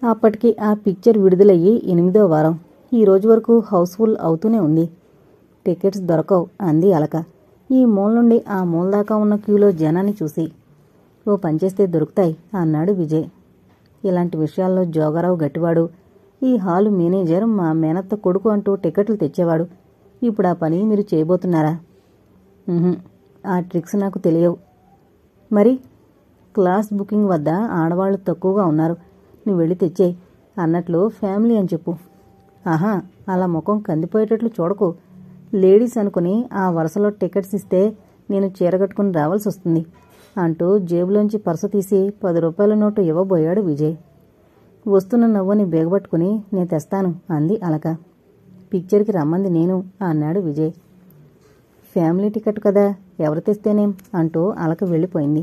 అప్పటికి ఆ పిక్చర్ విడుదలయ్యి 8వ వారం. ఈ రోజు వరకు హౌస్ఫుల్ అవుతూనే ఉంది. టికెట్స్ దొరకవు అంది అలక ఈ మూల నుండి ఆ మూల దాకా ఉన్న క్యూలో జనాన్ని చూసి. ఓ పనిచేస్తే దొరుకుతాయి అన్నాడు విజయ్. ఇలాంటి విషయాల్లో జోగారావు గట్టివాడు. ఈ హాలు మేనేజర్ మా మేనత్త కొడుకు అంటూ టికెట్లు తెచ్చేవాడు. ఇప్పుడు ఆ పని మీరు చేయబోతున్నారా? ఆ ట్రిక్స్ నాకు తెలియవు. మరి క్లాస్ బుకింగ్ వద్ద ఆడవాళ్లు తక్కువగా ఉన్నారు, నువ్వు వెళ్ళి తెచ్చేయి అన్నట్లు ఫ్యామిలీ అని చెప్పు. ఆహా, అలా ముఖం కందిపోయేటట్లు చూడకు. లేడీస్ అనుకుని ఆ వరుసలో టికెట్స్ ఇస్తే నేను చీరగట్టుకుని రావాల్సి వస్తుంది అంటూ జేబులోంచి పర్సు తీసి 10 రూపాయల నోటు ఇవ్వబోయాడు విజయ్. వస్తున్న నవ్వుని బేగబట్టుకుని నేను తెస్తాను అంది అలక. పిక్చర్కి రమ్మంది నేను అన్నాడు విజయ్. ఫ్యామిలీ టికెట్ కదా, ఎవరు తెస్తేనేం అంటూ అలక వెళ్ళిపోయింది.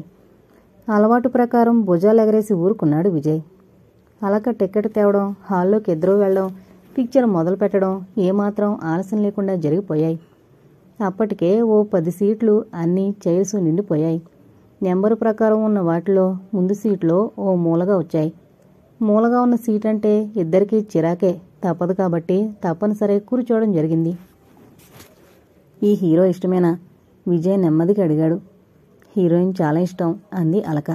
అలవాటు ప్రకారం భుజాలు ఎగరేసి ఊరుకున్నాడు విజయ్. అలక టికెట్ తేవడం, హాల్లోకి ఇద్దరూ వెళ్లడం, పిక్చర్ మొదలు పెట్టడం ఏమాత్రం ఆలస్యం లేకుండా జరిగిపోయాయి. అప్పటికే ఓ 10 సీట్లు అన్నీ చైర్స్ నిండిపోయాయి. నెంబరు ప్రకారం ఉన్న వాటిలో ముందు సీట్లో ఓ మూలగా వచ్చాయి. మూలగా ఉన్న సీట్ అంటే ఇద్దరికీ చిరాకే, తప్పదు కాబట్టి తప్పనిసరి కూర్చోవడం జరిగింది. ఈ హీరో ఇష్టమేనా? విజయ్ నెమ్మదిగా అడిగాడు. హీరోయిన్ చాలా ఇష్టం అంది అలక.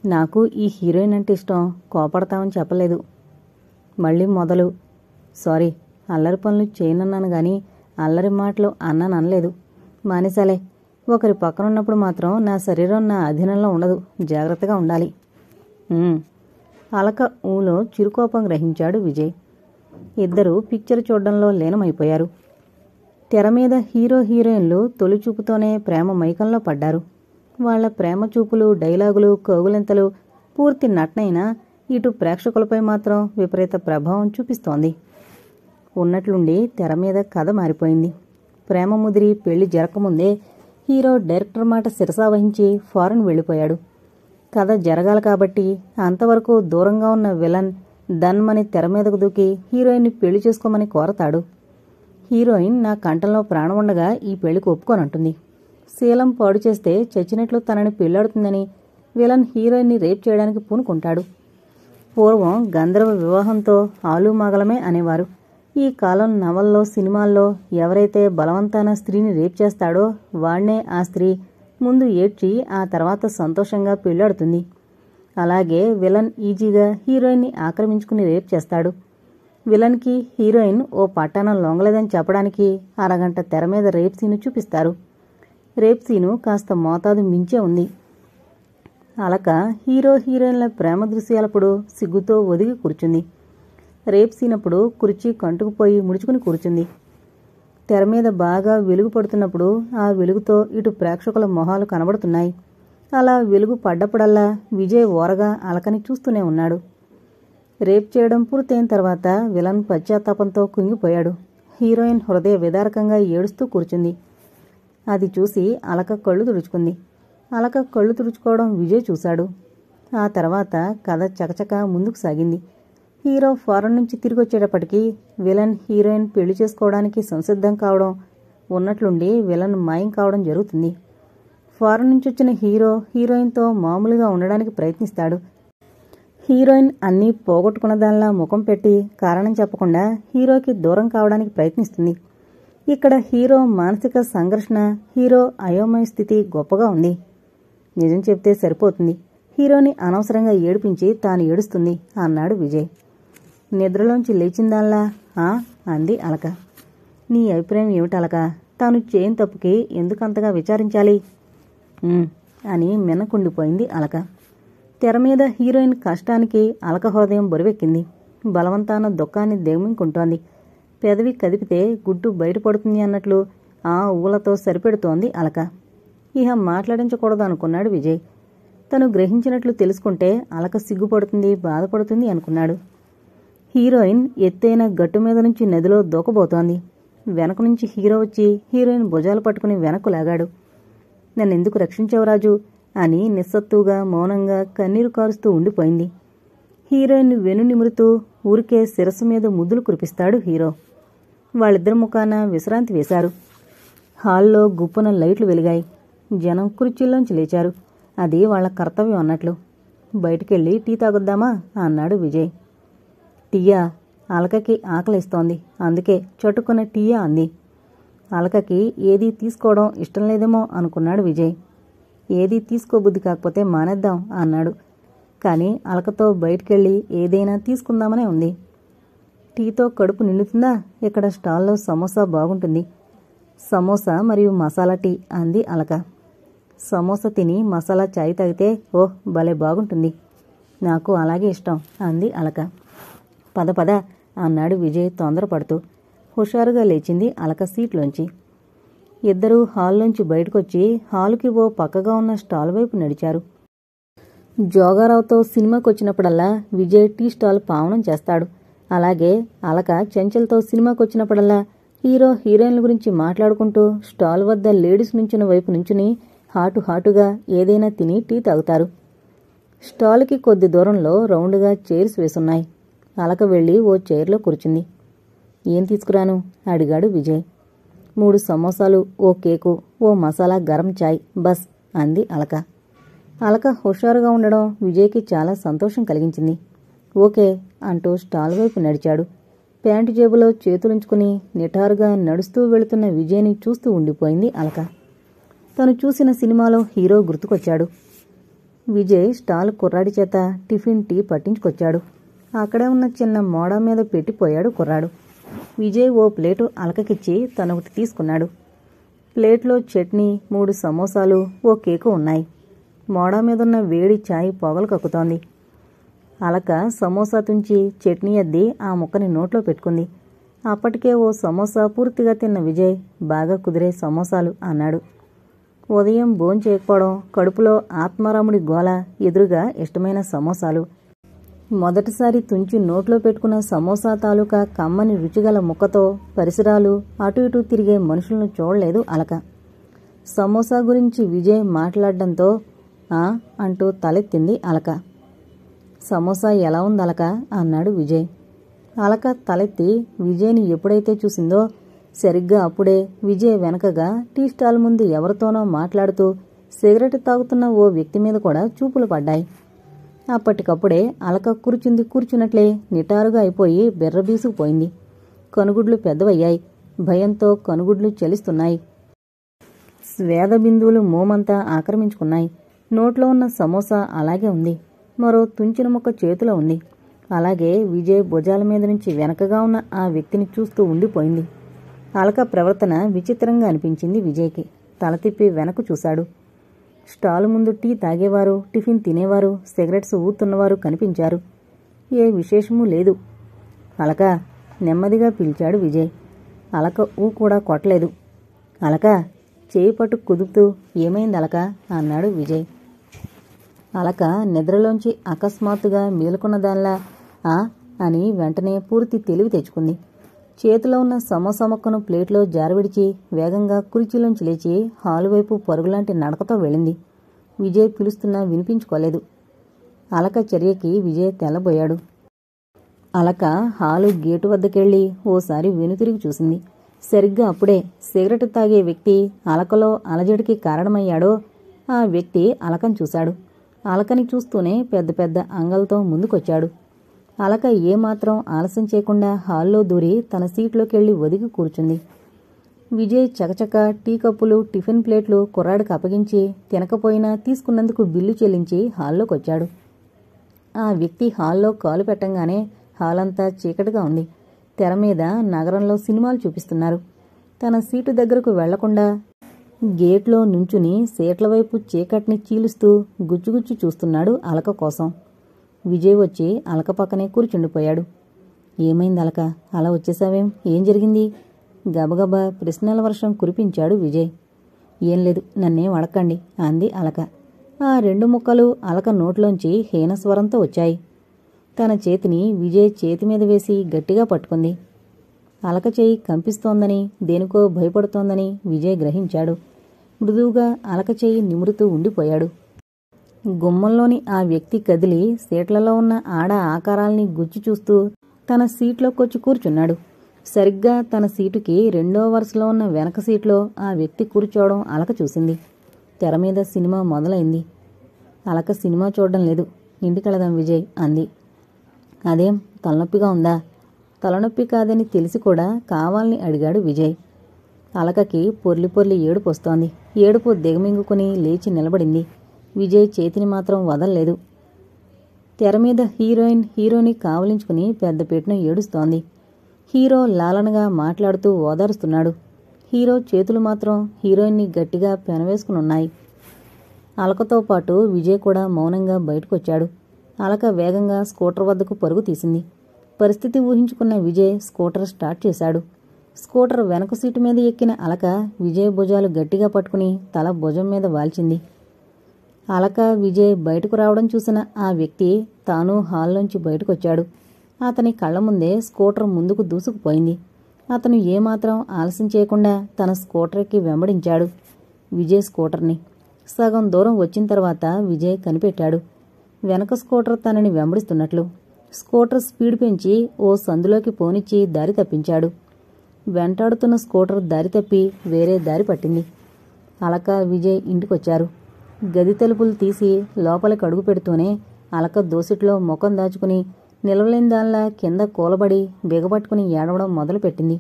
నాకు ఈ హీరోయిన్ అంటే ఇష్టం, కోపడతామని చెప్పలేదు. మళ్ళీ మొదలు. సారీ, అల్లరి పనులు చేయనన్నాను గాని అల్లరి మాటలు అన్నాననలేదు. మానేసాలే. ఒకరి పక్కనున్నప్పుడు మాత్రం నా శరీరం నా అధీనంలో ఉండదు, జాగ్రత్తగా ఉండాలి. అలక ఊలో చిరుకోపం గ్రహించాడు విజయ్. ఇద్దరూ పిక్చర్ చూడ్డంలో లీనమైపోయారు. తెర మీద హీరో హీరోయిన్లు తొలి చూపుతోనే ప్రేమ మైకంలో పడ్డారు. వాళ్ల ప్రేమ చూపులు, డైలాగులు, కౌగులెంతలు పూర్తి నటనైనా ఇటు ప్రేక్షకులపై మాత్రం విపరీత ప్రభావం చూపిస్తోంది. ఉన్నట్లుండి తెర మీద కథ మారిపోయింది. ప్రేమ ముదిరి పెళ్లి జరగకముందే హీరో డైరెక్టర్ మాట శిరసావహించి ఫారెన్ వెళ్ళిపోయాడు. కథ జరగాలి కాబట్టి అంతవరకు దూరంగా ఉన్న విలన్ ధన్మని తెర మీదకు దూకి హీరోయిన్ని పెళ్లి చేసుకోమని కోరతాడు. హీరోయిన్ నా కంఠంలో ప్రాణం ఉండగా ఈ పెళ్లికి ఒప్పుకోనంటుంది. శీలం పాడు చేస్తే చచ్చినట్లు తనని పెళ్లాడుతుందని విలన్ హీరోయిన్ని రేప్ చేయడానికి పూనుకుంటాడు. పూర్వం గంధర్వ వివాహంతో ఆలుమగలమే అనేవారు. ఈ కాలం నవల్లో, సినిమాల్లో ఎవరైతే బలవంతాన స్త్రీని రేప్ చేస్తాడో వాణ్ణే ఆ స్త్రీ ముందు ఏడ్చి ఆ తర్వాత సంతోషంగా పెళ్లాడుతుంది. అలాగే విలన్ ఈజీగా హీరోయిన్ని ఆక్రమించుకుని రేప్ చేస్తాడు. విలన్కి హీరోయిన్ ఓ పట్టానం లొంగలేదని చెప్పడానికి అరగంట తెర మీద రేప్ సీను చూపిస్తారు. రేప్ సీను కాస్త మోతాదు మించే ఉంది. అలక హీరో హీరోయిన్ల ప్రేమ దృశ్యాలప్పుడు సిగ్గుతో ఒదిగి కూర్చుంది. రేప్ సీనప్పుడు కుర్చీ కంటుకుపోయి ముడుచుకుని కూర్చుంది. తెర మీద బాగా వెలుగు పడుతున్నప్పుడు ఆ వెలుగుతో ఇటు ప్రేక్షకుల మొహాలు కనబడుతున్నాయి. అలా వెలుగు పడ్డప్పుడల్లా విజయ్ ఓరగా అలకని చూస్తూనే ఉన్నాడు. రేప్ చేయడం పూర్తయిన తర్వాత విలన్ పశ్చాత్తాపంతో కుంగిపోయాడు. హీరోయిన్ హృదయ విదారకంగా ఏడుస్తూ కూర్చుంది. అది చూసి అలక కళ్ళు తుడుచుకుంది. అలక కళ్ళు తుడుచుకోవడం విజయ్ చూశాడు. ఆ తర్వాత కథ చకచక ముందుకు సాగింది. హీరో ఫారెన్ నుంచి తిరిగొచ్చేటప్పటికి విలన్ హీరోయిన్ పెళ్లి చేసుకోవడానికి సంసిద్ధం కావడం, ఉన్నట్లుండి విలన్ మాయం కావడం జరుగుతుంది. ఫారెన్ నుంచి వచ్చిన హీరో హీరోయిన్తో మామూలుగా ఉండడానికి ప్రయత్నిస్తాడు. హీరోయిన్ అన్నీ పోగొట్టుకున్న దానిలా ముఖం పెట్టి కారణం చెప్పకుండా హీరోకి దూరం కావడానికి ప్రయత్నిస్తుంది. ఇక్కడ హీరో మానసిక సంఘర్షణ, హీరో అయోమయ స్థితి గొప్పగా ఉంది. నిజం చెప్తే సరిపోతుంది, హీరోని అనవసరంగా ఏడిపించి తాను ఏడుస్తుంది అన్నాడు విజయ్. నిద్రలోంచి లేచిందాల్లా అంది అలక. నీ అభిప్రాయం ఏమిటలక? తాను చేయని తప్పుకి ఎందుకంతగా విచారించాలి అని మిన్నకుండిపోయింది అలక. తెర మీద హీరోయిన్ కష్టానికి అలక హృదయం బరువెక్కింది. బలవంతాన దుఃఖాన్ని దిగమింగుకుంటోంది. పెదవి కదిపితే గుడ్డు బయటపడుతుంది అన్నట్లు ఆ ఊలతో సరిపెడుతోంది అలక. ఇహ మాట్లాడించకూడదు అనుకున్నాడు విజయ్. తను గ్రహించినట్లు తెలుసుకుంటే అలక సిగ్గుపడుతుంది, బాధపడుతుంది అనుకున్నాడు. హీరోయిన్ ఎత్తైన గట్టు మీద నుంచి నదిలో దూకబోతోంది. వెనక నుంచి హీరో వచ్చి హీరోయిన్ భుజాలు పట్టుకుని వెనక్కు లాగాడు. నన్నెందుకు రక్షించావు రాజు అని నిస్సత్తుగా మౌనంగా కన్నీరు కారుస్తూ ఉండిపోయింది. హీరోయిన్ వెను నిమురుతూ ఊరికే శిరస్సు మీద ముద్దులు కురిపిస్తాడు హీరో. వాళ్ళిద్దరి ముఖాన విశ్రాంతి వేశారు. హాల్లో గుప్పున లైట్లు వెలిగాయి. జనం కుర్చీల్లోంచి లేచారు. అది వాళ్ల కర్తవ్యం అన్నట్లు. బయటికెళ్ళి టీ తాగొద్దామా అన్నాడు విజయ్. టీయా? అలకకి ఆకలిస్తోంది, అందుకే చటుక్కున టీయా అంది. అలకకి ఏదీ తీసుకోవడం ఇష్టం లేదేమో అనుకున్నాడు విజయ్. ఏదీ తీసుకోబుద్ధి కాకపోతే మానేద్దాం అన్నాడు. కానీ అలకతో బయటికెళ్ళి ఏదైనా తీసుకుందామనే ఉంది. టీతో కడుపు నిండుతుందా? ఇక్కడ స్టాల్లో సమోసా బాగుంటుంది. సమోసా మరియు మసాలా టీ అంది అలక. సమోసా తిని మసాలా చాయ్ తాగితే ఓహ్ భలే బాగుంటుంది. నాకు అలాగే ఇష్టం అంది అలక. పద పద అన్నాడు విజయ్ తొందరపడుతూ. హుషారుగా లేచింది అలక సీట్లోంచి. ఇద్దరూ హాల్లోంచి బయటకొచ్చి హాలుకి ఓ పక్కగా ఉన్న స్టాల్ వైపు నడిచారు. జోగారావుతో సినిమాకొచ్చినప్పుడల్లా విజయ్ టీ స్టాల్ పావనం చేస్తాడు. అలాగే అలక చెంచల్తో సినిమాకొచ్చినప్పుడల్లా హీరో హీరోయిన్ల గురించి మాట్లాడుకుంటూ స్టాల్ వద్ద లేడీస్ నుంచిన వైపు నుంచుని హాటుగా ఏదైనా తిని టీ తాగుతారు. స్టాల్కి కొద్ది దూరంలో రౌండ్గా చైర్స్ వేసున్నాయి. అలక వెళ్ళి ఓ చైర్లో కూర్చుంది. ఏం తీసుకురాను అడిగాడు విజయ్. 3 సమోసాలు, ఓ కేకు, ఓ మసాలా గరం చాయ్ బస్ అంది అలక. అలక హుషారుగా ఉండడం విజయ్కి చాలా సంతోషం కలిగించింది. ఓకే అంటూ స్టాల్ వైపు నడిచాడు. ప్యాంటు జేబులో చేతులుంచుకుని నిటారుగా నడుస్తూ వెళుతున్న విజయ్ని చూస్తూ ఉండిపోయింది అలక. తను చూసిన సినిమాలో హీరో గుర్తుకొచ్చాడు. విజయ్ స్టాల్ కుర్రాడి చేత టిఫిన్ టీ పట్టించుకొచ్చాడు. అక్కడే ఉన్న చిన్న మోడా మీద పెట్టిపోయాడు కుర్రాడు. విజయ్ ఓ ప్లేటు అలకకిచ్చి తనొకటి తీసుకున్నాడు. ప్లేట్లో చట్నీ, 3 సమోసాలు, ఓ కేకు ఉన్నాయి. మోడా మీదున్న వేడి చాయ్ పొగలు కక్కుతోంది. అలక సమోసా తుంచి చట్నీ అద్ది ఆ ముక్కని నోట్లో పెట్టుకుంది. అప్పటికే ఓ సమోసా పూర్తిగా తిన్న విజయ్ బాగా కుదిరే సమోసాలు అన్నాడు. ఉదయం భోంచేయకపోవడం, కడుపులో ఆత్మారాముడి గోల, ఎదురుగా ఇష్టమైన సమోసాలు. మొదటిసారి తుంచి నోట్లో పెట్టుకున్న సమోసా తాలూకా కమ్మని రుచిగల ముక్కతో పరిసరాలు, అటు ఇటు తిరిగే మనుషులను చూడలేదు అలక. సమోసా గురించి విజయ్ మాట్లాడడంతో ఆ అంటూ తలెత్తింది అలక. సమోసా ఎలా ఉందలక అన్నాడు విజయ్. అలక తలెత్తి విజయ్ని ఎప్పుడైతే చూసిందో సరిగ్గా అప్పుడే విజయ్ వెనకగా టీ స్టాల్ ముందు ఎవరితోనో మాట్లాడుతూ సిగరెట్ తాగుతున్న ఓ వ్యక్తి మీద కూడా చూపులు పడ్డాయి. అప్పటికప్పుడే అలక కూర్చున్నట్లే నిటారుగా అయిపోయి బెర్రబీసుకుపోయింది. కనుగుడ్లు పెద్దవయ్యాయి. భయంతో కనుగుడ్లు చలిస్తున్నాయి. స్వేద బిందువులు మోమంతా ఆక్రమించుకున్నాయి. నోట్లో ఉన్న సమోసా అలాగే ఉంది. మరో తుంచిన ముక్క చేతిలో ఉంది. అలాగే విజయ్ భుజాల మీద నుంచి వెనకగా ఉన్న ఆ వ్యక్తిని చూస్తూ ఉండిపోయింది. అలక ప్రవర్తన విచిత్రంగా అనిపించింది విజయ్కి. తల తిప్పి వెనక్కు చూశాడు. స్టాల్ ముందు టీ తాగేవారు, టిఫిన్ తినేవారు, సిగరెట్స్ ఊతున్నవారు కనిపించారు. ఏ విశేషమూ లేదు. అలక నెమ్మదిగా పిలిచాడు విజయ్. అలక ఊ కూడా కొట్టలేదు. అలక చేయి పట్టు కుదుపుతూ ఏమైంది అలక అన్నాడు విజయ్. అలక నిద్రలోంచి అకస్మాత్తుగా మేలుకున్న దానిలా ఆ అని వెంటనే పూర్తి తెలివి తెచ్చుకుంది. చేతిలో ఉన్న సమోసా మొక్కను ప్లేట్లో జారవిడిచి వేగంగా కుర్చీలోంచి లేచి హాలు వైపు పరుగులాంటి నడకతో వెళ్ళింది. విజయ్ పిలుస్తున్నా వినిపించుకోలేదు. అలక చర్యకి విజయ్ తెల్లబోయాడు. అలక హాలు గేటు వద్దకెళ్ళి ఓసారి వెనుతిరిగి చూసింది. సరిగ్గా అప్పుడే సిగరెట్ తాగే వ్యక్తి అలకలో అలజడికి కారణమయ్యాడో ఆ వ్యక్తి అలకను చూశాడు. అలకని చూస్తూనే పెద్ద పెద్ద అంగలతో ముందుకొచ్చాడు. అలక ఏమాత్రం ఆలస్యం చేయకుండా హాల్లో దూరి తన సీట్లోకెళ్ళి ఒదిగి కూర్చుంది. విజయ్ చకచక టీ కప్పులు, టిఫిన్ ప్లేట్లు కుర్రాడికి అప్పగించి తినకపోయినా తీసుకున్నందుకు బిల్లు చెల్లించి హాల్లోకొచ్చాడు. ఆ వ్యక్తి హాల్లో కాలు పెట్టంగానే హాలంతా చీకటిగా ఉంది. తెర మీద నగరంలో సినిమాలు చూపిస్తున్నారు. తన సీటు దగ్గరకు వెళ్లకుండా గేట్లో నుంచుని సీట్ల వైపు చీకటిని చీలుస్తూ గుచ్చుగుచ్చు చూస్తున్నాడు అలక కోసం. విజయ్ వచ్చి అలక పక్కనే కూర్చుండిపోయాడు. ఏమైంది అలక, అలా వచ్చేసావేం? ఏం జరిగింది? గబగబా ప్రశ్నల వర్షం కురిపించాడు విజయ్. ఏం లేదు, నన్నేం అడక్కండి అంది అలక. ఆ 2 ముక్కలు అలక నోట్లోంచి హీనస్వరంతో వచ్చాయి. తన చేతిని విజయ్ చేతి మీద వేసి గట్టిగా పట్టుకుంది. అలక చేయి కంపిస్తోందని, దేనికో భయపడుతోందని విజయ్ గ్రహించాడు. మృదువుగా అలక చేయి నిమురుతూ ఉండిపోయాడు. గుమ్మంలోని ఆ వ్యక్తి కదిలి సీట్లలో ఉన్న ఆడ ఆకారాల్ని గుచ్చి చూస్తూ తన సీట్లోకొచ్చి కూర్చున్నాడు. సరిగ్గా తన సీటుకి 2వ వరుసలో ఉన్న వెనక సీట్లో ఆ వ్యక్తి కూర్చోవడం అలక చూసింది. తెర మీద సినిమా మొదలైంది. అలక సినిమా చూడడం లేదు, ఇంటికెళదాం విజయ్ అంది. అదేం తలనొప్పిగా ఉందా? తలనొప్పి కాదని తెలిసి కూడా కావాలని అడిగాడు విజయ్. అలకకి పొర్లి పొర్లి ఏడుపు వస్తోంది. ఏడుపు దిగమింగుకుని లేచి నిలబడింది. విజయ్ చేతిని మాత్రం వదల్లేదు. తెరమీద హీరోని కావలించుకుని పెద్దపీటను ఏడుస్తోంది. హీరో లాలనగా మాట్లాడుతూ ఓదారుస్తున్నాడు. హీరో చేతులు మాత్రం హీరోయిన్ని గట్టిగా పెనవేసుకునున్నాయి. అలకతో పాటు విజయ్ కూడా మౌనంగా బయటకొచ్చాడు. అలక వేగంగా స్కూటర్ వద్దకు పరుగు తీసింది. పరిస్థితి ఊహించుకున్న విజయ్ స్కూటర్ స్టార్ట్ చేశాడు. స్కూటర్ వెనక సీటు మీద ఎక్కిన అలక విజయ్ భుజాలు గట్టిగా పట్టుకుని తల భుజం మీద వాల్చింది. అలక విజయ్ బయటకు రావడం చూసిన ఆ వ్యక్తి తాను హాల్లోంచి బయటకొచ్చాడు. అతని కళ్ల ముందే స్కూటర్ ముందుకు దూసుకుపోయింది. అతను ఏమాత్రం ఆలస్యం చేయకుండా తన స్కూటర్కి వెంబడించాడు విజయ్ స్కూటర్ని. సగం దూరం వచ్చిన తర్వాత విజయ్ కనిపెట్టాడు వెనక స్కూటర్ తనని వెంబడిస్తున్నట్లు. స్కూటర్ స్పీడ్ పెంచి ఓ సందులోకి పోనిచ్చి దారి తప్పించాడు. వెంటాడుతున్న స్కూటర్ దారి తప్పి వేరే దారి పట్టింది. అలక విజయ్ ఇంటికొచ్చారు. గది తలుపులు తీసి లోపలికి అడుగు పెడుతూనే అలక దోసిట్లో ముఖం దాచుకుని నిలవలేని దానిలా కింద కూలబడి బిగపట్టుకుని ఏడవడం మొదలుపెట్టింది.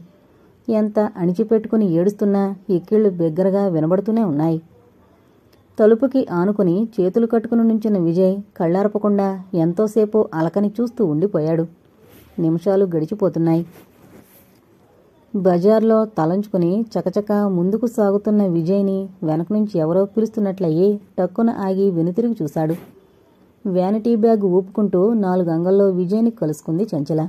ఎంత అణిచిపెట్టుకుని ఏడుస్తున్నా ఎక్కిళ్లు బిగ్గరగా వినబడుతూనే ఉన్నాయి. తలుపుకి ఆనుకుని చేతులు కట్టుకుని నుంచిన విజయ్ కళ్ళార్పకుండా ఎంతోసేపు అలకని చూస్తూ ఉండిపోయాడు. నిమిషాలు గడిచిపోతున్నాయి. బజార్లో తలంచుకుని చకచక ముందుకు సాగుతున్న విజయ్ని వెనక నుంచి ఎవరో పిలుస్తున్నట్లయి టక్కున ఆగి వెనుతిరిగి చూశాడు. Vanity bag ఊపుకుంటూ 4 అంగల్లో విజయ్ని కలుసుకుంది చంచల.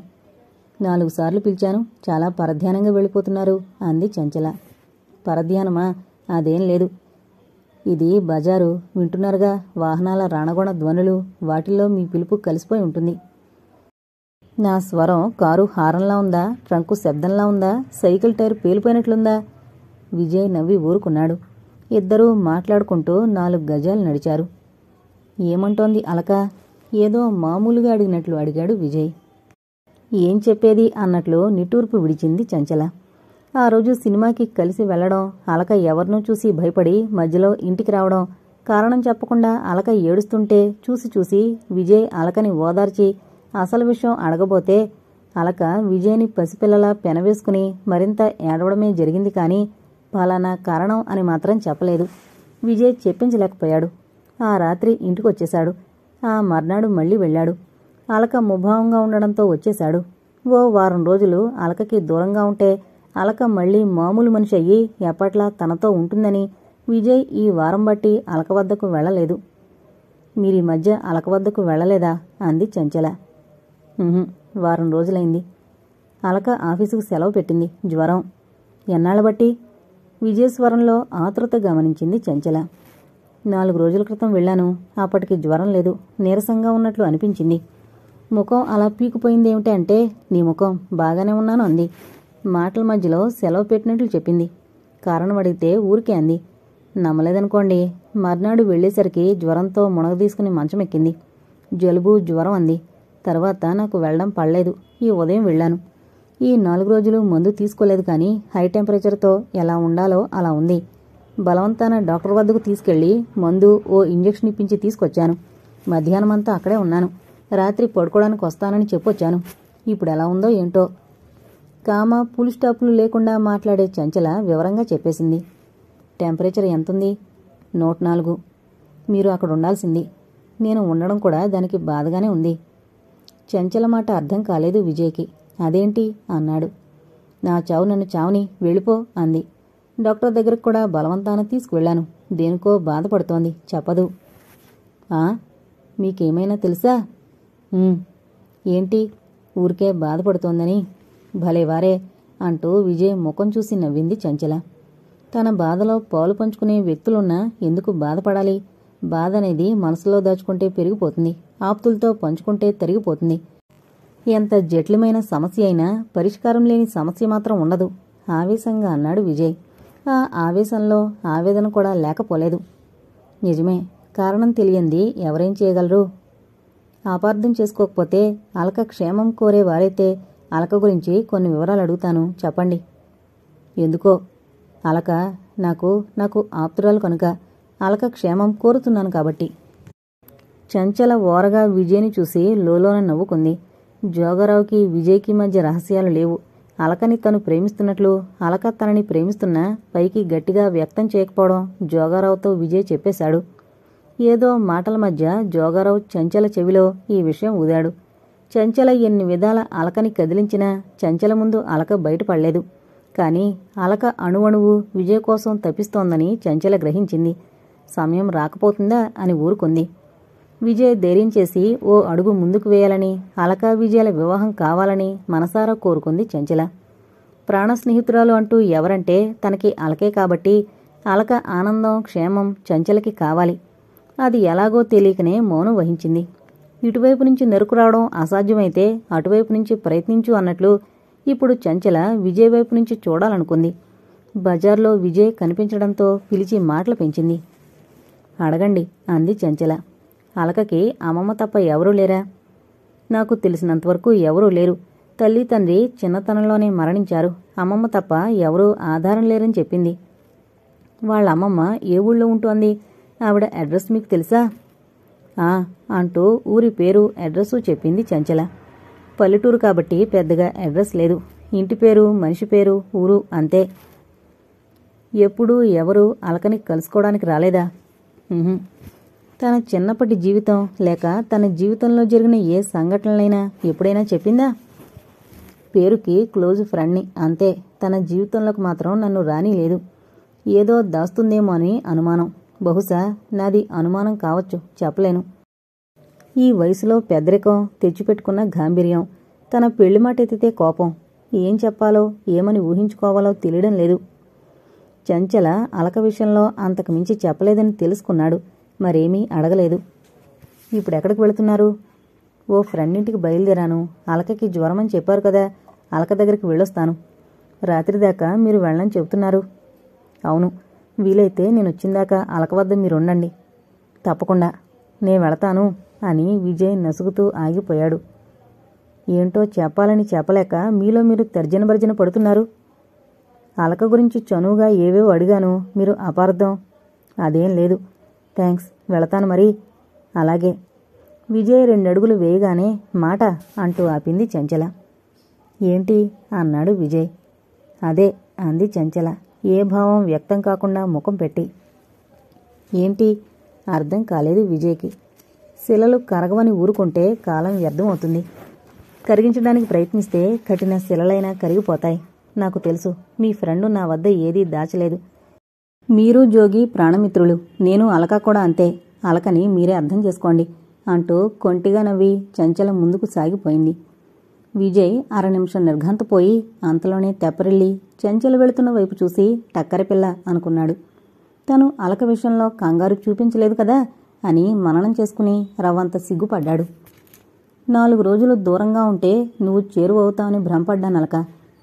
4 సార్లు పిలిచాను, చాలా పరధ్యానంగా వెళ్ళిపోతున్నారు అంది చంచల. పరధ్యానమా? అదేం లేదు. ఇది బజారు, వింటున్నారుగా వాహనాల రాణగొణ ధ్వనులు, వాటిల్లో మీ పిలుపు కలిసిపోయి ఉంటుంది. నా స్వరం కారు హారంలా ఉందా, ట్రంకు శబ్దంలా ఉందా, సైకిల్ టైర్ పేలిపోయినట్లుందా? విజయ్ నవ్వి ఊరుకున్నాడు. ఇద్దరూ మాట్లాడుకుంటూ 4 గజాలు నడిచారు. ఏమంటోంది అలక? ఏదో మామూలుగా అడిగినట్లు అడిగాడు విజయ్. ఏం చెప్పేది అన్నట్లు నిట్టూర్పు విడిచింది చంచల. ఆ రోజు సినిమాకి కలిసి వెళ్లడం, అలక ఎవరినో చూసి భయపడి మధ్యలో ఇంటికి రావడం, కారణం చెప్పకుండా అలక ఏడుస్తుంటే చూసి విజయ్ అలకని ఓదార్చి అసలు విషయం అడగబోతే అలక విజయ్ని పసిపిల్లలా పెనవేసుకుని మరింత ఏడవడమే జరిగింది కానీ ఫలానా కారణం అని మాత్రం చెప్పలేదు. విజయ్ చెప్పించలేకపోయాడు. ఆ రాత్రి ఇంటికొచ్చేశాడు. ఆ మర్నాడు మళ్లీ వెళ్లాడు. అలక ముభావంగా ఉండడంతో వచ్చేశాడు. ఓ వారం రోజులు అలకకి దూరంగా ఉంటే అలక మళ్లీ మామూలు మనిషి అయ్యి ఎప్పట్లా తనతో ఉంటుందని విజయ్ ఈ వారం బట్టి అలక వద్దకు వెళ్లలేదు. మీరీ మధ్య అలక వద్దకు వెళ్లలేదా అంది చంచల. వారం రోజులైంది. అలక ఆఫీసుకు సెలవు పెట్టింది. జ్వరం. ఎన్నాళ్ల బట్టి? విజయ్ స్వరంలో ఆతృత గమనించింది చంచల. 4 రోజుల క్రితం వెళ్లాను. అప్పటికి జ్వరం లేదు, నీరసంగా ఉన్నట్లు అనిపించింది. ముఖం అలా పీకుపోయిందేమిటి అంటే నీ ముఖం బాగానే ఉన్నాను అంది. మాటల మధ్యలో సెలవు పెట్టినట్లు చెప్పింది. కారణం అడిగితే ఊరికే అంది. నమ్మలేదనుకోండి. మర్నాడు వెళ్లేసరికి జ్వరంతో మునగదీసుకుని మంచమెక్కింది. జలుబు జ్వరం అంది. తర్వాత నాకు వెళ్లడం పడలేదు. ఈ ఉదయం వెళ్లాను. ఈ 4 రోజులు మందు తీసుకోలేదు కానీ హై టెంపరేచర్తో ఎలా ఉండాలో అలా ఉంది. బలవంతాన డాక్టర్ వద్దకు తీసుకెళ్లి మందు ఓ ఇంజెక్షన్ ఇప్పించి తీసుకొచ్చాను. మధ్యాహ్నమంతా అక్కడే ఉన్నాను. రాత్రి పడుకోవడానికి వస్తానని చెప్పొచ్చాను. ఇప్పుడెలా ఉందో ఏంటో. కామా ఫుల్ స్టాపులు లేకుండా మాట్లాడే చంచల వివరంగా చెప్పేసింది. టెంపరేచర్ ఎంతుంది? 104. మీరు అక్కడ ఉండాల్సింది. నేను ఉండడం కూడా దానికి బాధగానే ఉంది. చంచల మాట అర్థం కాలేదు విజయ్కి. అదేంటి అన్నాడు. నా చావు నన్ను చావుని, వెళ్ళిపో అంది. డాక్టర్ దగ్గరకు కూడా బలవంతాన తీసుకువెళ్లాను. దేనికో బాధపడుతోంది, చెప్పదు. మీకేమైనా తెలుసా? ఏంటి? ఊరికే బాధపడుతోందని. భలేవారే అంటూ విజయ్ ముఖం చూసి నవ్వింది చంచల. తన బాధలో పాలు పంచుకునే వ్యక్తులున్నా ఎందుకు బాధపడాలి? బాధ అనేది మనసులో దాచుకుంటే పెరిగిపోతుంది, ఆప్తులతో పంచుకుంటే తరిగిపోతుంది. ఎంత జటిలమైన సమస్య అయినా పరిష్కారం లేని సమస్య మాత్రం ఉండదు ఆవేశంగా అన్నాడు విజయ్. ఆ ఆవేశంలో ఆవేదన కూడా లేకపోలేదు. నిజమే, కారణం తెలియంది ఎవరేం చేయగలరు? అపార్థం చేసుకోకపోతే అలక క్షేమం కోరేవారైతే అలక గురించి కొన్ని వివరాలు అడుగుతాను, చెప్పండి. ఎందుకో? అలక నాకు ఆప్తురాలు కనుక. అలక క్షేమం కోరుతున్నాను కాబట్టి. చంచల ఓరగా విజయ్ని చూసి లోలోన నవ్వుకుంది. జోగారావుకి విజయ్కి మధ్య రహస్యాలు లేవు. అలకని తను ప్రేమిస్తున్నట్లు, అలక తనని ప్రేమిస్తున్నా పైకి గట్టిగా వ్యక్తం చేయకపోవడం జోగారావుతో విజయ్ చెప్పేశాడు. ఏదో మాటల మధ్య జోగారావు చంచల చెవిలో ఈ విషయం ఊదాడు. చంచల ఎన్ని విధాల అలకని కదిలించినా చంచల ముందు అలక బయటపడలేదు. కాని అలక అణువణువు విజయ్ కోసం తప్పిస్తోందని చంచల గ్రహించింది. సమయం రాకపోతుందా అని ఊరుకుంది. విజయ్ ధైర్యం చేసి ఓ అడుగు ముందుకు వేయాలని, అలక విజయల వివాహం కావాలని మనసారా కోరుకుంది చంచల. ప్రాణ స్నేహితురాలు అంటూ ఎవరంటే తనకి అలకే కాబట్టి అలక ఆనందం క్షేమం చంచలకి కావాలి. అది ఎలాగో తెలియకనే మౌనం వహించింది. ఇటువైపు నుంచి నెరుకు రావడం అసాధ్యమైతే అటువైపు నుంచి ప్రయత్నించు అన్నట్లు ఇప్పుడు చంచల విజయ్ వైపు నుంచి చూడాలనుకుంది. బజార్లో విజయ్ కనిపించడంతో పిలిచి మాటలు పెంచింది. అడగండి అంది చంచల. అలకకి అమ్మమ్మ తప్ప ఎవరూ లేరా? నాకు తెలిసినంతవరకు ఎవరూ లేరు. తల్లి తండ్రి చిన్నతనంలోనే మరణించారు. అమ్మమ్మ తప్ప ఎవరూ ఆధారం లేరని చెప్పింది. వాళ్ళ అమ్మమ్మ ఏ ఊళ్ళో ఉంటోంది? ఆవిడ అడ్రస్ మీకు తెలుసా? అంటూ ఊరి పేరు అడ్రస్సు చెప్పింది చంచల. పల్లెటూరు కాబట్టి పెద్దగా అడ్రస్ లేదు. ఇంటి పేరు, మనిషి పేరు, ఊరు అంతే. ఎప్పుడూ ఎవరూ అలకని కలుసుకోవడానికి రాలేదా? తన చిన్నప్పటి జీవితం లేక తన జీవితంలో జరిగిన ఏ సంఘటనలైనా ఎప్పుడైనా చెప్పిందా? పేరుకి క్లోజ్ ఫ్రెండ్ని అంతే. తన జీవితంలోకి మాత్రం నన్ను రానీలేదు. ఏదో దాస్తుందేమో అని అనుమానం. బహుశా నాది అనుమానం కావచ్చు, చెప్పలేను. ఈ వయసులో పెద్దరికం, తెచ్చిపెట్టుకున్న గాంభీర్యం, తన పెళ్లి మాట ఎత్తితే కోపం. ఏం చెప్పాలో ఏమని ఊహించుకోవాలో తెలియడం లేదు. చంచల అలక విషయంలో అంతకు మించి చెప్పలేదని తెలుసుకున్నాడు. మరేమీ అడగలేదు. ఇప్పుడెక్కడికి వెళుతున్నారు? ఓ ఫ్రెండ్ ఇంటికి బయలుదేరాను. అలకకి జ్వరమని చెప్పారు కదా, అలక దగ్గరికి వెళ్ళొస్తాను. రాత్రిదాకా మీరు వెళ్ళని చెబుతున్నారు. అవును, వీలైతే నేనొచ్చిందాకా అలక వద్ద మీరుండండి. తప్పకుండా నే వెళతాను అని విజయ్ నసుగుతూ ఆగిపోయాడు. ఏంటో చెప్పాలని చెప్పలేక మీలో మీరు తర్జన భర్జన పడుతున్నారు. అలక గురించి చనువుగా ఏవేవో అడిగాను, మీరు అపార్థం. అదేం లేదు. థ్యాంక్స్, వెళతాను మరి. అలాగే. విజయ్ 2 అడుగులు వేయగానే మాట అంటూ ఆపింది చంచల. ఏంటి అన్నాడు విజయ్. అదే అంది చంచల ఏ భావం వ్యక్తం కాకుండా ముఖం పెట్టి. ఏంటి అర్థం కాలేదు విజయ్కి. శిలలు కరగవని ఊరుకుంటే కాలం వ్యర్థమవుతుంది. కరిగించడానికి ప్రయత్నిస్తే కఠిన శిలలైనా కరిగిపోతాయి. నాకు తెలుసు, మీ ఫ్రెండు నా వద్ద ఏదీ దాచలేదు. మీరు జోగి ప్రాణమిత్రులు. నేను అలక కూడా అంతే. అలకని మీరే అర్థం చేసుకోండి అంటూ కొంటిగా నవ్వి చంచల ముందుకు సాగిపోయింది. విజయ్ 1/2 నిమిషం నిర్ఘాంతపోయి అంతలోనే తెప్పరిల్లి చంచల వెళుతున్న వైపు చూసి టక్కరపిల్ల అనుకున్నాడు. తను అలక విషయంలో కంగారు చూపించలేదు కదా అని మననం చేసుకుని రవ్వంత సిగ్గుపడ్డాడు. 4 రోజులు దూరంగా ఉంటే నువ్వు చేరువవుతావని భ్రమపడ్డానలక.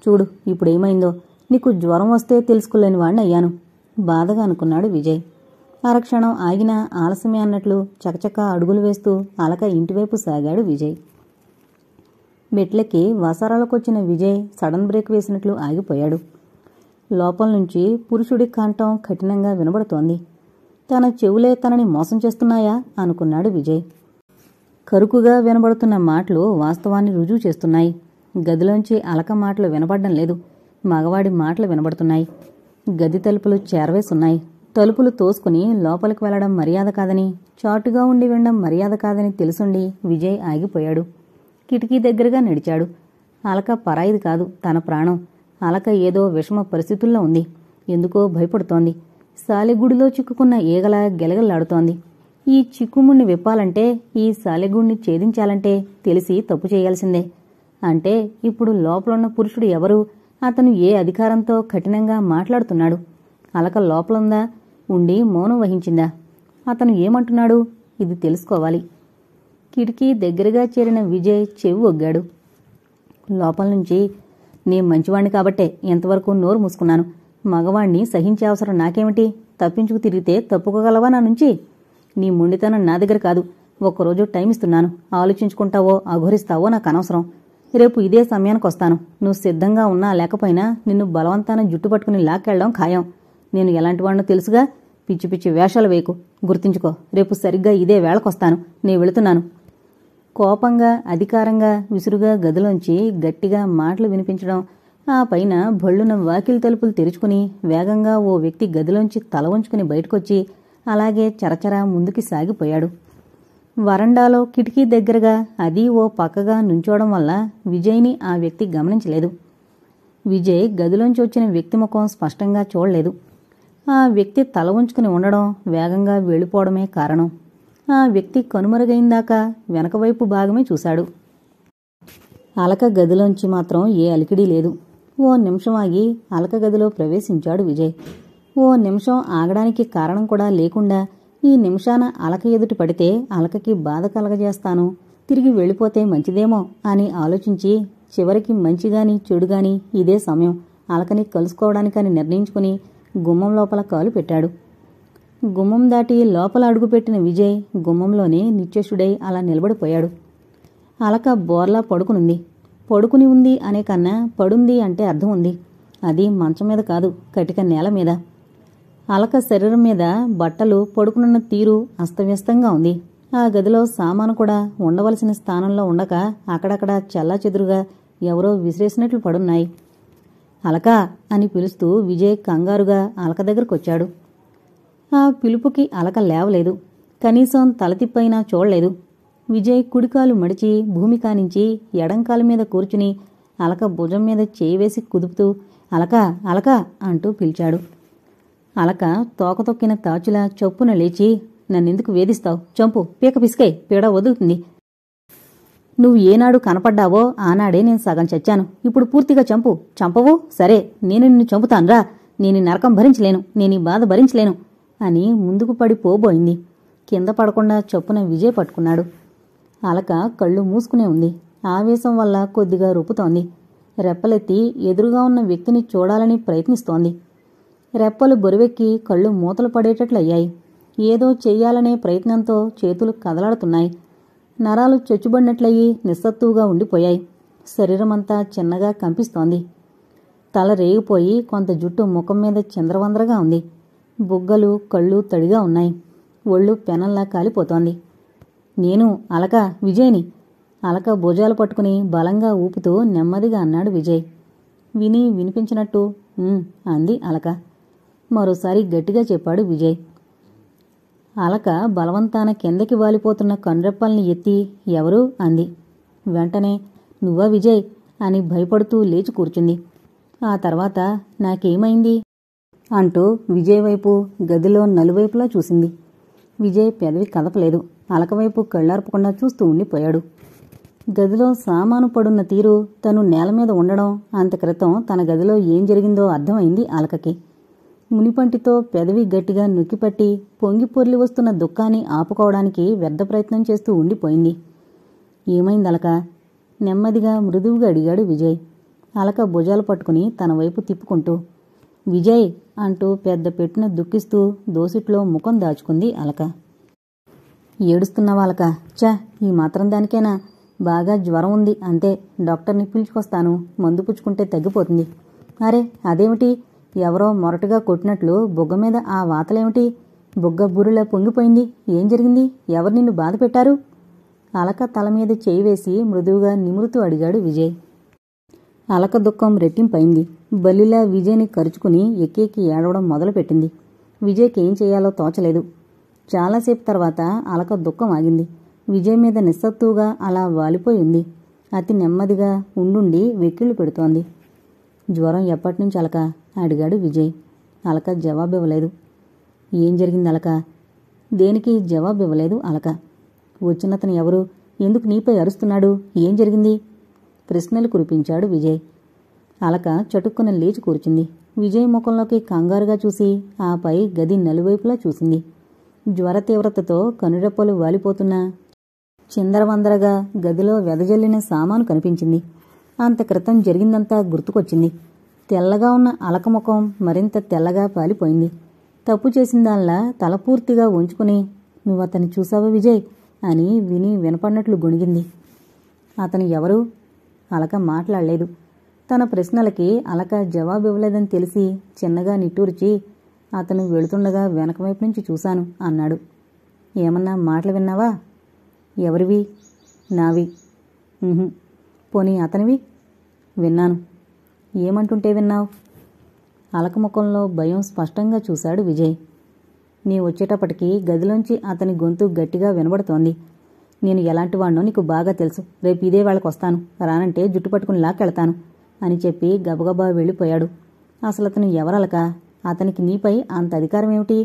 చూడు ఇప్పుడేమైందో. నీకు జ్వరం వస్తే తెలుసుకోలేని వాడిని అయ్యాను. బాధగా అనుకున్నాడు విజయ్. అరక్షణం ఆగినా ఆలస్యమే అన్నట్లు చకచకా అడుగులు వేస్తూ అలక ఇంటివైపు సాగాడు విజయ్. మెట్లకి వసారాలకొచ్చిన విజయ్ సడన్ బ్రేక్ వేసినట్లు ఆగిపోయాడు. లోపల నుంచి పురుషుడి కంఠం కఠినంగా వినబడుతోంది. తన చెవులే తనని మోసం చేస్తున్నాయా అనుకున్నాడు విజయ్. కరుకుగా వినబడుతున్న మాటలు వాస్తవాన్ని రుజువు చేస్తున్నాయి. గదిలోంచి అలక మాటలు వినపడ్డం లేదు. మగవాడి మాటలు వినబడుతున్నాయి. గది తలుపులు చేరవేసున్నాయి. తలుపులు తోసుకుని లోపలికి వెళ్లడం మర్యాద కాదని, చాటుగా ఉండి వినడం మర్యాద కాదని తెలుసుండి విజయ్ ఆగిపోయాడు. కిటికీ దగ్గరగా నడిచాడు. అలక పరాయిది కాదు, తన ప్రాణం. అలక ఏదో విషమ పరిస్థితుల్లో ఉంది. ఎందుకో భయపడుతోంది. సాలెగూడిలో చిక్కుకున్న ఈగల గెలగల్లాడుతోంది. ఈ చిక్కుముణ్ణి విప్పాలంటే, ఈ సాలెగూడిని ఛేదించాలంటే తెలిసి తప్పు చేయాల్సిందే. అంటే ఇప్పుడు లోపలున్న పురుషుడు ఎవరు? అతను ఏ అధికారంతో కఠినంగా మాట్లాడుతున్నాడు? అలక లోపలుందా? ఉండి మౌనం వహించిందా? అతను ఏమంటున్నాడు? ఇది తెలుసుకోవాలి. కిటికీ దగ్గరగా చేరిన విజయ్ చెవి ఒగ్గాడు. లోపల నుంచి, నే మంచివాణ్ణి కాబట్టే ఎంతవరకు నోరు మూసుకున్నాను. మగవాణ్ణి సహించే అవసరం నాకేమిటి? తప్పించుకు తిరిగితే తప్పుకోగలవా నా నుంచి? నీ మొండితనం నా దగ్గర కాదు. ఒక్కరోజు టైం ఇస్తున్నాను. ఆలోచించుకుంటావో అఘోరిస్తావో నాకు అనవసరం. రేపు ఇదే సమయానికొస్తాను. నువ్వు సిద్ధంగా ఉన్నా లేకపోయినా నిన్ను బలవంతాన జుట్టుపట్టుకుని లాక్కెళ్లడం ఖాయం. నేను ఎలాంటివాణ్ణో తెలుసుగా. పిచ్చి పిచ్చి వేషాలు వేయకు. గుర్తుంచుకో, రేపు సరిగ్గా ఇదే వేళకొస్తాను. నే వెళుతున్నాను. కోపంగా అధికారంగా విసురుగా గదిలోంచి గట్టిగా మాటలు వినిపించడం, ఆ పైన భళ్ళున వాకిలి తలుపులు తెరుచుకుని వేగంగా ఓ వ్యక్తి గదిలోంచి తల వంచుకుని బయటకొచ్చి అలాగే చరచరా ముందుకి సాగిపోయాడు. వరండాలో కిటికీ దగ్గరగా అది ఓ పక్కగా నుంచోవడం వల్ల విజయ్ని ఆ వ్యక్తి గమనించలేదు. విజయ్ గదిలోంచి వచ్చిన వ్యక్తి ముఖం స్పష్టంగా చూడలేదు. ఆ వ్యక్తి తల వంచుకుని ఉండడం, వేగంగా వెళ్ళిపోవడమే కారణం. ఆ వ్యక్తి కనుమరుగైందాకా వెనకవైపు భాగమే చూశాడు. అలక గదిలోంచి మాత్రం ఏ అలికిడీ లేదు. ఓ నిమిషం ఆగి అలక గదిలో ప్రవేశించాడు విజయ్. ఓ నిమిషం ఆగడానికి కారణం కూడా లేకుండా ఈ నిమిషాన అలక ఎదుట పడితే అలకకి బాధ కలగజేస్తాను, తిరిగి వెళ్ళిపోతే మంచిదేమో అని ఆలోచించి చివరికి మంచిగాని చెడుగాని ఇదే సమయం అలకని కలుసుకోవడానికని నిర్ణయించుకుని గుమ్మం లోపల కాలు పెట్టాడు. గుమ్మం దాటి లోపల అడుగుపెట్టిన విజయ్ గుమ్మంలోనే నిశ్చేషుడై అలా నిలబడిపోయాడు. అలక బోర్లా పడుకునుంది. పడుకుని ఉంది అనే కన్నా పడుంది అంటే అర్థం ఉంది. అది మంచం మీద కాదు, కటిక నేల మీద. అలక శరీరం మీద బట్టలు పడుకునున్న తీరు అస్తవ్యస్తంగా ఉంది. ఆ గదిలో సామాను కూడా ఉండవలసిన స్థానంలో ఉండక అక్కడక్కడ చెల్లాచెదురుగా ఎవరో విసిరేసినట్లు పడున్నాయి. అలక అని పిలుస్తూ విజయ్ కంగారుగా అలక దగ్గరకొచ్చాడు. ఆ పిలుపుకి అలక లేవలేదు. కనీసం తలతిప్పైనా చూడలేదు. విజయ్ కుడికాలు మడిచి భూమి కానించి ఎడంకాలు మీద కూర్చుని అలక భుజం మీద చేయి వేసి కుదుపుతూ అలక అలక అంటూ పిలిచాడు. అలక తోకతొక్కిన తాచులా చొప్పున లేచి, నన్నెందుకు వేధిస్తావు? చంపు, పీక పిసికై, పీడ వదులుతుంది. నువ్వు ఏనాడు కనపడ్డావో ఆనాడే నేను సగం చచ్చాను. ఇప్పుడు పూర్తిగా చంపు. చంపవు? సరే, నేను నిన్ను చంపుతాన్రా. నేను నరకం భరించలేను, నేను బాధ భరించలేను అని ముందుకు పడి పోబోయింది. కింద పడకుండా చొప్పున విజయ్ పట్టుకున్నాడు. అలక కళ్ళు మూసుకునే ఉంది. ఆవేశం వల్ల కొద్దిగా రొప్పుతోంది. రెప్పలెత్తి ఎదురుగా ఉన్న వ్యక్తిని చూడాలని ప్రయత్నిస్తోంది. రెప్పలు బొరువెక్కి కళ్ళు మూతలు పడేటట్లయ్యాయి. ఏదో చెయ్యాలనే ప్రయత్నంతో చేతులు కదలాడుతున్నాయి. నరాలు చొచ్చుబడినట్లయి నిస్సత్తువుగా ఉండిపోయాయి. శరీరమంతా చిన్నగా కంపిస్తోంది. తల రేగిపోయి కొంత జుట్టు ముఖం మీద చింద్రవందరగా ఉంది. బుగ్గలు కళ్ళు తడిగా ఉన్నాయి. ఒళ్ళు పెనంలా కాలిపోతోంది. నేను అలక, విజయ్ని. అలక భుజాలు పట్టుకుని బలంగా ఊపుతూ నెమ్మదిగా అన్నాడు విజయ్. విని వినిపించినట్టు అంది అలక. మరోసారి గట్టిగా చెప్పాడు విజయ్. అలక బలవంతాన కిందకి వాలిపోతున్న కనురెప్పల్ని ఎత్తి ఎవరు అంది. వెంటనే నువ్వా విజయ్ అని భయపడుతూ లేచి కూర్చుంది. ఆ తర్వాత నాకేమైంది అంటూ విజయ్ వైపు గదిలో నలువైపులా చూసింది. విజయ్ పెదవి కదపలేదు. అలకవైపు కళ్ళార్పకుండా చూస్తూ ఉండిపోయాడు. గదిలో సామాను పడున్న తీరు, తను నేల మీద ఉండడం, అంత క్రితం తన గదిలో ఏం జరిగిందో అర్థమైంది అలకకి. మునిపంటితో పెదవి గట్టిగా నొక్కిపట్టి పొంగి పొర్లి వస్తున్న దుఃఖాన్ని ఆపుకోవడానికి వ్యర్థ ప్రయత్నం చేస్తూ ఉండిపోయింది. ఏమైందలక? నెమ్మదిగా మృదువుగా అడిగాడు విజయ్. అలక భుజాలు పట్టుకుని తన వైపు తిప్పుకుంటూ విజయ్ అంటూ పెద్ద పెట్టున దుఃఖిస్తూ దోసిట్లో ముఖం దాచుకుంది అలక. ఏడుస్తున్నావా అలక? చా, ఈ మాత్రం దానికేనా? బాగా జ్వరం ఉంది అంతే. డాక్టర్ని పిలుచుకొస్తాను, మందు పుచ్చుకుంటే తగ్గిపోతుంది. అరే అదేమిటి? ఎవరో మొరటుగా కొట్టినట్లు బుగ్గ మీద ఆ వాతలేమిటి? బుగ్గ బుర్రులా పొంగిపోయింది. ఏం జరిగింది? ఎవరు నిన్ను బాధ పెట్టారు? అలక తల మీద చేయి వేసి మృదువుగా నిమురుతూ అడిగాడు విజయ్. అలక దుఃఖం రెట్టింపైంది. బల్లిలా విజయ్ని కరుచుకుని ఎక్కి ఏడవడం మొదలుపెట్టింది. విజయ్కి ఏం చేయాలో తోచలేదు. చాలాసేపు తర్వాత అలక దుఃఖం ఆగింది. విజయ్ మీద నిస్సత్తువుగా అలా వాలిపోయి ఉంది. అతి నెమ్మదిగా ఉండుండి వెక్కిళ్లు పెడుతోంది. జ్వరం ఎప్పటినుంచి అలక? అడిగాడు విజయ్. అలక జవాబివ్వలేదు. ఏం జరిగింది అలక? దేనికి జవాబివ్వలేదు అలక. వచ్చినతను ఎవరు? ఎందుకు నీపై అరుస్తున్నాడు? ఏం జరిగింది? ప్రశ్నలు కురిపించాడు విజయ్. అలక చటుక్కున లేచి కూర్చుంది. విజయ్ ముఖంలోకి కంగారుగా చూసి ఆపై గది నలువైపులా చూసింది. జ్వర తీవ్రతతో కనురెప్పలు వాలిపోతున్నా చిందరవందరగా గదిలో వెదజల్లిన సామాను కనిపించింది. అంత క్రితం జరిగిందంతా గుర్తుకొచ్చింది. తెల్లగా ఉన్న అలక ముఖం మరింత తెల్లగా పాలిపోయింది. తప్పు చేసిందాల్లా తల పూర్తిగా వంచుకుని నువ్వతన్ని చూసావా విజయ్ అని విని వినపడినట్లు గొణిగింది. అతను ఎవరు? అలక మాట్లాడలేదు. తన ప్రశ్నలకి అలక జవాబివ్వలేదని తెలిసి చిన్నగా నిట్టూర్చి అతను వెళుతుండగా వెనకవైపు నుంచి చూశాను అన్నాడు. ఏమన్నా మాటలు విన్నావా? ఎవరివి? నావి. పోనీ అతనివి? విన్నాను. ఏమంటుంటే విన్నావు? అలక ముఖంలో భయం స్పష్టంగా చూశాడు విజయ్. నీ వచ్చేటప్పటికి గదిలోంచి అతని గొంతు గట్టిగా వినబడుతోంది. నేను ఎలాంటి వాణ్ణో నీకు బాగా తెలుసు. రేపు ఇదే వేళకొస్తాను. రానంటే జుట్టు పట్టుకుని లాక్కెళ్తాను అని చెప్పి గబగబా వెళ్ళిపోయాడు. అసలు అతను ఎవరలక? అతనికి నీపై అంత అధికారం ఏమిటి?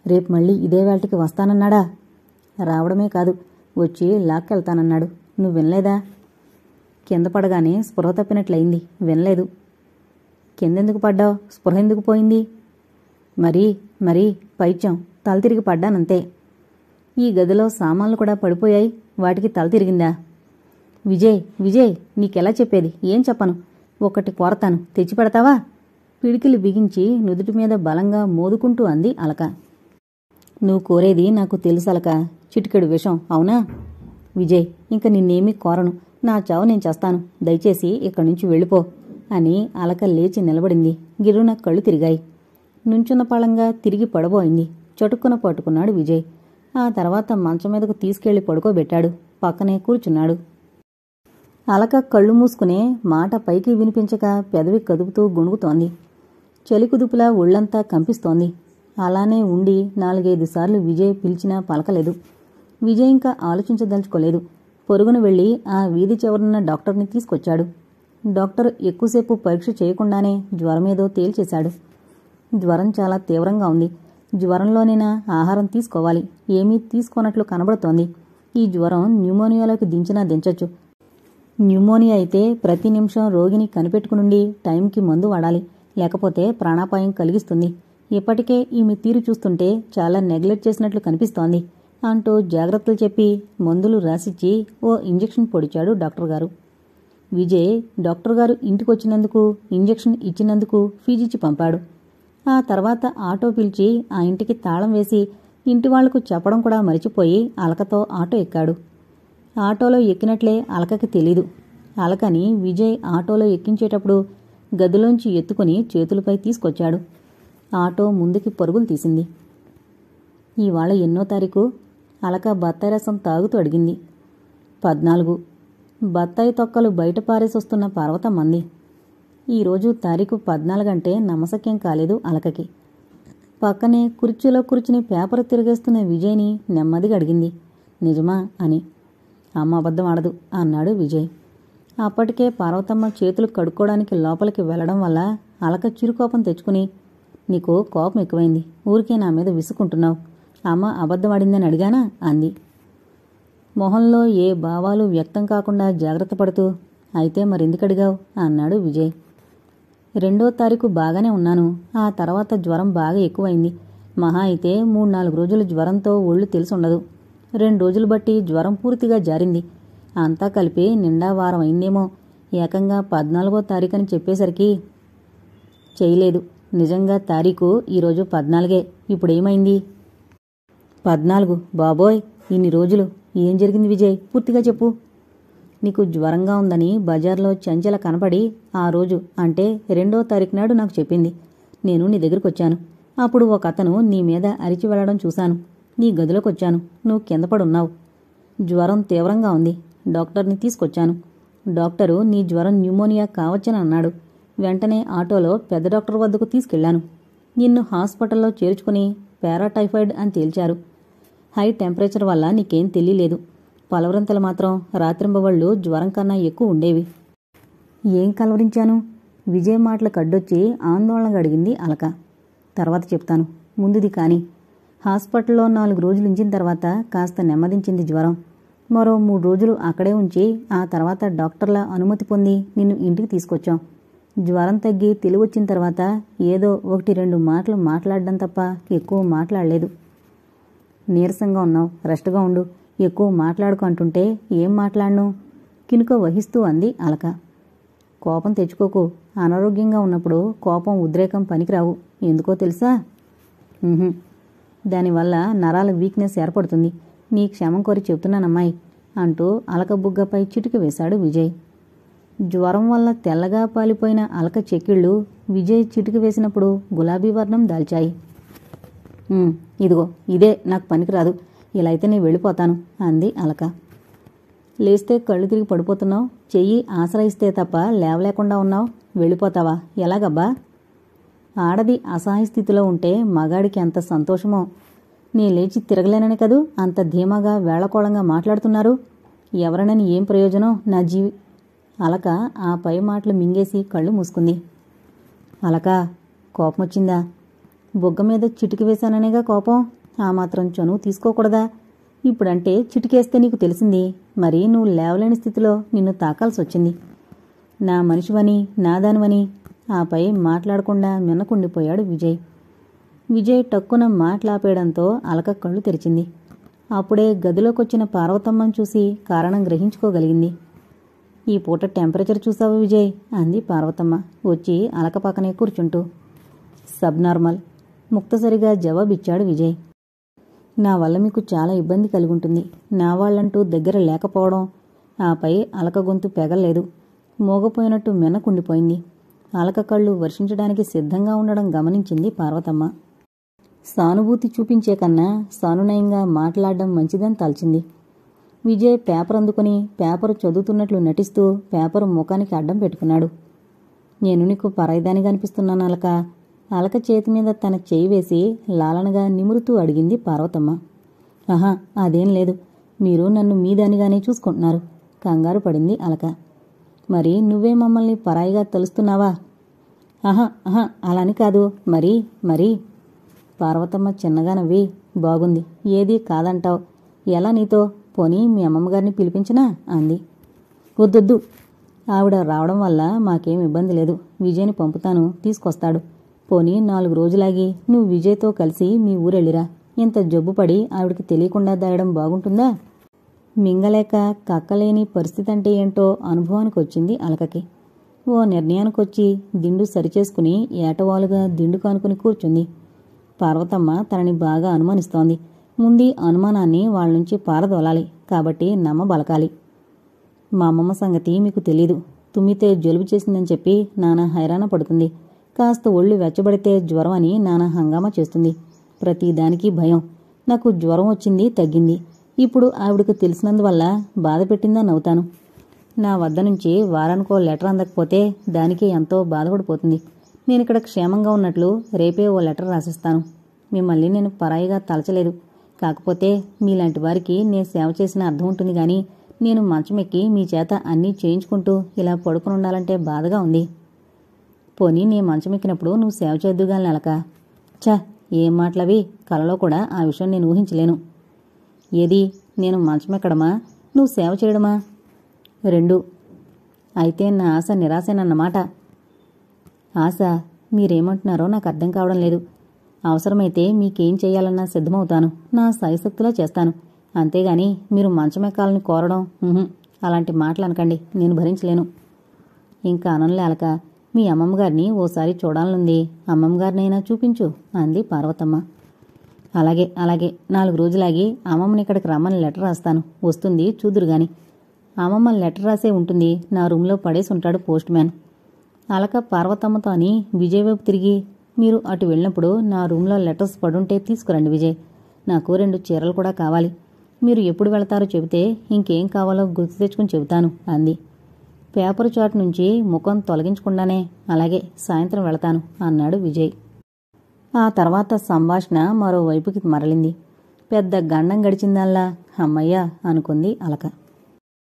రేపు మళ్ళీ ఇదే వేళటికి వస్తానన్నాడా? రావడమే కాదు, వచ్చి లాక్కెళ్తానన్నాడు. నువ్వు వినలేదా? కింద పడగానే స్పృహ తప్పినట్లయింది. వినలేదు. కిందెందుకు పడ్డావు? స్పృహ ఎందుకు పోయింది? మరీ పైత్యం. తల తిరిగి పడ్డానంతే. ఈ గదిలో సామాన్లు కూడా పడిపోయాయి. వాటికి తల తిరిగిందా? విజయ్ నీకెలా చెప్పేది? ఏం చెప్పను? ఒకటి కోరతాను, తెచ్చిపెడతావా? పిడికిలి బిగించి నుదుటి మీద బలంగా మోదుకుంటూ అంది అలక. నువ్వు కోరేది నాకు తెలుసు అలక. చిటికెడు విషం, అవునా? విజయ్, ఇంక నిన్నేమీ కోరను. నా చావు నేను చేస్తాను. దయచేసి ఇక్కడి నుంచి వెళ్ళిపో అని అలక లేచి నిలబడింది. గిర్రున కళ్ళు తిరిగాయి. నుంచున్న పళంగా తిరిగి పడబోయింది. చటుక్కున పట్టుకున్నాడు విజయ్. ఆ తర్వాత మంచం మీదకు తీసుకెళ్లి పడుకోబెట్టాడు. పక్కనే కూర్చున్నాడు. అలక కళ్ళు మూసుకునే మాట పైకి వినిపించక పెదవి కదుపుతూ గొణుగుతోంది. చలికుదుపులా ఒళ్లంతా కంపిస్తోంది. అలానే ఉండి 4-5 సార్లు విజయ్ పిలిచినా పలకలేదు. విజయ్ ఇంకా ఆలోచించదలుచుకోలేదు. పొరుగున వెళ్లి ఆ వీధి చివరన్న డాక్టర్ని తీసుకొచ్చాడు. డాక్టర్ ఎక్కువసేపు పరీక్ష చేయకుండానే జ్వరమేదో తేల్చేశాడు. జ్వరం చాలా తీవ్రంగా ఉంది. జ్వరంలోనైనా ఆహారం తీసుకోవాలి. ఏమీ తీసుకోనట్లు కనబడుతోంది. ఈ జ్వరం న్యూమోనియాలోకి దించినా దించొచ్చు. న్యూమోనియా అయితే ప్రతి నిమిషం రోగిని కనిపెట్టుకునుండి టైంకి మందు వాడాలి. లేకపోతే ప్రాణాపాయం కలిగిస్తుంది. ఇప్పటికే ఈమె తీరు చూస్తుంటే చాలా నెగ్లెక్ట్ చేసినట్లు కనిపిస్తోంది అంటూ జాగ్రత్తలు చెప్పి మందులు రాసిచ్చి ఓ ఇంజెక్షన్ పొడిచాడు డాక్టర్ గారు. విజయ్ డాక్టర్ గారు ఇంటికొచ్చినందుకు, ఇంజెక్షన్ ఇచ్చినందుకు ఫీజిచ్చి పంపాడు. ఆ తర్వాత ఆటో పిలిచి ఆ ఇంటికి తాళం వేసి ఇంటి వాళ్లకు చెప్పడం కూడా మరిచిపోయి అలకతో ఆటో ఎక్కాడు. ఆటోలో ఎక్కినట్లే అలకకి తెలీదు. అలకని విజయ్ ఆటోలో ఎక్కించేటప్పుడు గదిలోంచి ఎత్తుకుని చేతులపై తీసుకొచ్చాడు. ఆటో ముందుకి పరుగులు తీసింది. ఇవాళ ఎన్నో తారీఖు? అలక బత్తాయి రసం తాగుతూ అడిగింది. 14. బత్తాయి తొక్కలు బయట పారేసొస్తున్న పర్వతమ్మంది. ఈరోజు తారీఖు 14 అంటే నమ్మశక్యం కాలేదు అలకకి. పక్కనే కుర్చీలో కూర్చుని పేపర్ తిరిగేస్తున్న విజయ్ని నెమ్మదిగా అడిగింది. నిజమా అని. అమ్మ అబద్ధం ఆడదు అన్నాడు విజయ్. అప్పటికే పార్వతమ్మ చేతులు కడుక్కోవడానికి లోపలికి వెళ్లడం వల్ల అలక చిరుకోపం తెచ్చుకుని, నీకు కోపం ఎక్కువైంది. ఊరికే నా మీద విసుకుంటున్నావు. అమ్మ అబద్ధమాడిందని అడిగానా అంది. మొహంలో ఏ భావాలు వ్యక్తం కాకుండా జాగ్రత్త పడుతూ, అయితే మరెందుకడిగావు అన్నాడు విజయ్. 2వ తారీఖు బాగానే ఉన్నాను. ఆ తర్వాత జ్వరం బాగా ఎక్కువైంది. మహా అయితే 3-4 రోజులు జ్వరంతో ఒళ్ళు తెలుసుండదు. 2 రోజులు బట్టి జ్వరం పూర్తిగా జారింది. అంతా కలిపి నిండా వారం అయిందేమో. ఏకంగా 14వ తారీఖని చెప్పేసరికి చేయలేదు. నిజంగా తారీఖు ఈరోజు 14. ఇప్పుడేమైంది? 14. బాబోయ్, ఇన్ని రోజులు ఏం జరిగింది విజయ్? పూర్తిగా చెప్పు. నీకు జ్వరంగా ఉందని బజార్లో చంచల కనపడి ఆ రోజు అంటే 2వ తారీఖు నాడు నాకు చెప్పింది. నేను నీ దగ్గరకొచ్చాను. అప్పుడు ఒక అతను నీ మీద అరిచి వెళ్లడం చూశాను. నీ గదిలోకొచ్చాను. నువ్వు కింద పడున్నావు. జ్వరం తీవ్రంగా ఉంది. డాక్టర్ని తీసుకొచ్చాను. డాక్టరు నీ జ్వరం న్యూమోనియా కావచ్చని అన్నాడు. వెంటనే ఆటోలో పెద్ద డాక్టర్ వద్దకు తీసుకెళ్లాను. నిన్ను హాస్పిటల్లో చేర్చుకుని పారాటైఫాయిడ్ అని తేల్చారు. హై టెంపరేచర్ వల్ల నీకేం తెలియలేదు. పలవరింతలు మాత్రం రాత్రింబవళ్ళు జ్వరం కన్నా ఎక్కువ ఉండేవి. ఏం కలవరించాను? విజయ్ మాటలు కడ్డొచ్చి ఆందోళనగా అడిగింది అలక. తర్వాత చెప్తాను, ముందుది కాని. హాస్పిటల్లో 4 రోజులు ఉంచిన తర్వాత కాస్త నెమ్మదించింది జ్వరం. మరో 3 రోజులు అక్కడే ఉంచి ఆ తర్వాత డాక్టర్ల అనుమతి పొంది నిన్ను ఇంటికి తీసుకొచ్చాం. జ్వరం తగ్గి తెలివొచ్చిన తర్వాత ఏదో 1-2 మాటలు మాట్లాడడం తప్ప ఎక్కువ మాట్లాడలేదు. నీరసంగా ఉన్నావు, రెస్ట్గా ఉండు, ఎక్కువ మాట్లాడుకు అంటుంటే ఏం మాట్లాడను? కినుక వహిస్తూ అంది అలక. కోపం తెచ్చుకోకు. అనారోగ్యంగా ఉన్నప్పుడు కోపం, ఉద్రేకం పనికిరావు. ఎందుకో తెలుసా? దానివల్ల నరాల వీక్నెస్ ఏర్పడుతుంది. నీ క్షమం కోరి చెప్తున్నానమ్మాయి అంటూ అలక బుగ్గపై చిటికి వేశాడు విజయ్. జ్వరం వల్ల తెల్లగా పాలిపోయిన అలక చెక్కిళ్ళు విజయ్ చిటికి వేసినప్పుడు గులాబీ వర్ణం దాల్చాయి. ఇదిగో ఇదే నాకు పనికిరాదు. ఇలా అయితే నేను వెళ్ళిపోతాను అంది అలక. లేస్తే కళ్ళు తిరిగి పడిపోతున్నావు, చెయ్యి ఆశ్రయిస్తే తప్ప లేవలేకుండా ఉన్నావు, వెళ్ళిపోతావా? ఎలాగబ్బా? ఆడది అసహాయ స్థితిలో ఉంటే మగాడికి ఎంత సంతోషమో. నీ లేచి తిరగలేనని కదూ అంత ధీమాగా వేళకోళంగా మాట్లాడుతున్నారు. ఎవరనని ఏం ప్రయోజనం నా జీవి. అలక ఆ పై మాటలు మింగేసి కళ్ళు మూసుకుంది. అలక, కోపమొచ్చిందా? బొగ్గ మీద చిటికి వేశాననేగా కోపం. ఆ మాత్రం చనువు తీసుకోకూడదా? ఇప్పుడంటే చిటికేస్తే నీకు తెలిసింది, మరి నువ్వు లేవలేని స్థితిలో నిన్ను తాకాల్సి వచ్చింది. నా మనిషివని, నాదానివని. ఆపై మాట్లాడకుండా మిన్నకుండిపోయాడు విజయ్. విజయ్ టక్కున మాట్లాపేయడంతో అలక కళ్ళు తెరిచింది. అప్పుడే గదిలోకొచ్చిన పార్వతమ్మను చూసి కారణం గ్రహించుకోగలిగింది. ఈ పూట టెంపరేచర్ చూసావా విజయ్? అంది పార్వతమ్మ వచ్చి అలక పక్కనే కూర్చుంటూ. సబ్నార్మల్, ముక్తసరిగా జవాబిచ్చాడు విజయ్. నా వల్ల మీకు చాలా ఇబ్బంది కలిగుంటుంది. నా వాళ్ళంటూ దగ్గర లేకపోవడం. ఆపై అలక గొంతు పెగల్లేదు, మోగపోయినట్టు మిన్నకుండిపోయింది. అలక కళ్ళు వర్షించడానికి సిద్ధంగా ఉండడం గమనించింది పార్వతమ్మ. సానుభూతి చూపించే కన్నా సానునయంగా మాట్లాడడం మంచిదని తలచింది. విజయ్ పేపర్ అందుకుని పేపరు చదువుతున్నట్లు నటిస్తూ పేపరు ముఖానికి అడ్డం పెట్టుకున్నాడు. నేను నీకు పరాయిదానిగా అనిపిస్తున్నాను అలక. అలక చేతి మీద తన చేయి వేసి లాలనగా నిమురుతూ అడిగింది పార్వతమ్మ. ఆహా, అదేం లేదు. మీరు నన్ను మీదానిగానే చూసుకుంటున్నారు. కంగారు పడింది అలక. మరి నువ్వే మమ్మల్ని పరాయిగా తలుస్తున్నావా? ఆహా ఆహా, అలాని కాదు. మరి పార్వతమ్మ చిన్నగా నవ్వి, బాగుంది, ఏదీ కాదంటావు. ఎలా నీతో? పోనీ మీ అమ్మమ్మగారిని పిలిపించినా? అంది. వద్దొద్దు. ఆవిడ రావడం వల్ల మాకేం ఇబ్బంది లేదు. విజయ్ని పంపుతాను, తీసుకొస్తాడు. పోనీ 4 రోజులాగి నువ్వు విజయ్తో కలిసి మీ ఊరెళ్ళిరా. ఇంత జబ్బుపడి ఆవిడికి తెలియకుండా దాయడం బాగుంటుందా? మింగలేక కక్కలేని పరిస్థితి అంటే ఏంటో అనుభవానికొచ్చింది అలకకి. ఓ నిర్ణయానికొచ్చి దిండు సరిచేసుకుని ఏటవాలుగా దిండు కానుకుని కూర్చుంది. పార్వతమ్మ తనని బాగా అనుమానిస్తోంది. ముందీ అనుమానాన్ని వాళ్ళనుంచి పారదోలాలి. కాబట్టి నమ్మబలకాలి. మా అమ్మమ్మ సంగతి మీకు తెలీదు. తుమ్మితే జలుబు చేసిందని చెప్పి నానా హైరాణ పడుతుంది. కాస్త ఒళ్ళు వెచ్చబడితే జ్వరం అని నానా హంగామా చేస్తుంది. ప్రతిదానికి భయం. నాకు జ్వరం వచ్చింది, తగ్గింది. ఇప్పుడు ఆవిడకు తెలిసినందువల్ల బాధ పెట్టిందా నవ్వుతాను. నా వద్ద నుంచి వారానికో లెటర్ అందకపోతే దానికి ఎంతో బాధపడిపోతుంది. నేనిక్కడ క్షేమంగా ఉన్నట్లు రేపే ఓ లెటర్ రాసిస్తాను. మిమ్మల్ని నేను పరాయిగా తలచలేదు. కాకపోతే మీలాంటి వారికి నేను సేవ చేసిన అర్థం ఉంటుంది గాని నేను మంచమెక్కి మీ చేత అన్నీ చేయించుకుంటూ ఇలా పడుకుని ఉండాలంటే బాధగా ఉంది. పోనీ నే మంచమెక్కినప్పుడు నువ్వు సేవ చేద్దుగాని అలక. ఛ, ఏం మాటలవి. కలలో కూడా ఆ విషయం నేను ఊహించలేను. ఏది, నేను మంచమెక్కడమా, నువ్వు సేవ చేయడమా? 2. అయితే నా ఆశ నిరాశేనన్నమాట. ఆశ? మీరేమంటున్నారో నాకు అర్థం కావడం లేదు. అవసరమైతే మీకేం చెయ్యాలన్నా సిద్ధమవుతాను. నా సాయశక్తిలో చేస్తాను. అంతేగాని మీరు మంచమెక్కాలని కోరడం, అలాంటి మాటలు అనకండి. నేను భరించలేను. ఇంకా అనంలే అలక. మీ అమ్మమ్మగారిని ఓసారి చూడాలనుంది. అమ్మమ్మగారినైనా చూపించు అంది పార్వతమ్మ. అలాగే 4 రోజులాగి అమ్మమ్మని ఇక్కడికి రమ్మని లెటర్ రాస్తాను. వస్తుంది, చూదురుగాని. అమ్మమ్మ లెటర్ రాసే ఉంటుంది. నా రూంలో పడేసి ఉంటాడు పోస్ట్ మ్యాన్. అలక పార్వతమ్మతో అని విజయ్ వైపు తిరిగి, మీరు అటు వెళ్ళినప్పుడు నా రూంలో లెటర్స్ పడుంటే తీసుకురండి విజయ్. నాకు 2 చీరలు కూడా కావాలి. మీరు ఎప్పుడు వెళతారో చెబితే ఇంకేం కావాలో గుర్తు తెచ్చుకుని చెబుతాను అంది. పేపరు చాటు నుంచి ముఖం తొలగించకుండానే అలాగే, సాయంత్రం వెళతాను అన్నాడు విజయ్. ఆ తర్వాత సంభాషణ మరోవైపుకి మరలింది. పెద్ద గండం గడిచిందల్లా అమ్మయ్య అనుకుంది అలక.